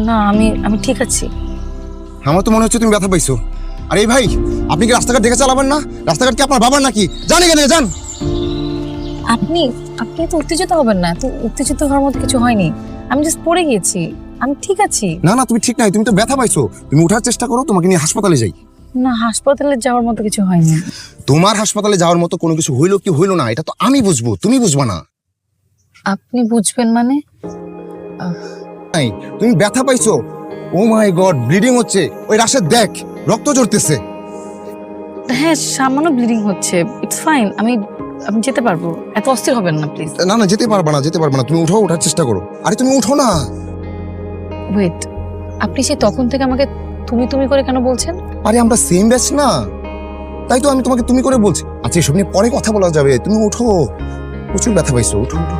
না, আমি ঠিক আছি। আমার তো মনে হচ্ছে তুমি ব্যথা পাইছো। আর এই ভাই, আপনি কি রাস্তাঘাট দেখে চালাবেন না? রাস্তাঘাট কি আপনার বাবার নাকি? জানি কেন যান। আপনি আপনি তো উত্তেজিত হবেন না, তো উত্তেজিত হওয়ার মতো কিছু হয়নি। আমি জাস্ট পড়ে গিয়েছি, আমি ঠিক আছি। না না, তুমি ঠিক নাই, তুমি তো ব্যথা পাইছো। তুমি ওঠার চেষ্টা করো, তোমাকে নিয়ে হাসপাতালে যাই। না, হাসপাতালে যাওয়ার মতো কিছু হয়নি। তোমার হাসপাতালে যাওয়ার মতো কোনো কিছু হইলো কি হইলো না, এটা তো আমি বুঝবো, তুমি বুঝবা না। আপনি বুঝবেন মানে? নাই, তুমি ব্যথা পাইছো। ও মাই গড, ব্লিডিং হচ্ছে। ওই রাশেদ দেখ, রক্ত ঝরতেছে। হ্যাঁ, সামান্য ব্লিডিং হচ্ছে, ইটস ফাইন। আমি যেতে পারবো, এত অস্থির হবেন না প্লিজ। না না, যেতে পারবা না, যেতে পারবা না। তুমি উঠো, ওঠার চেষ্টা করো। আরে তুমি উঠো না। ওয়েট, আপনি সেই তখন থেকে আমাকে তুমি তুমি করে কেন বলছেন? আরে আমরা সেম ব্যাচ না, তাই তো আমি তোমাকে তুমি করে বলছি। আচ্ছা, এসব নিয়ে পরে কথা বলা যাবে। তুমি উঠো, প্রচুর ব্যথা পাইছো, উঠো উঠো।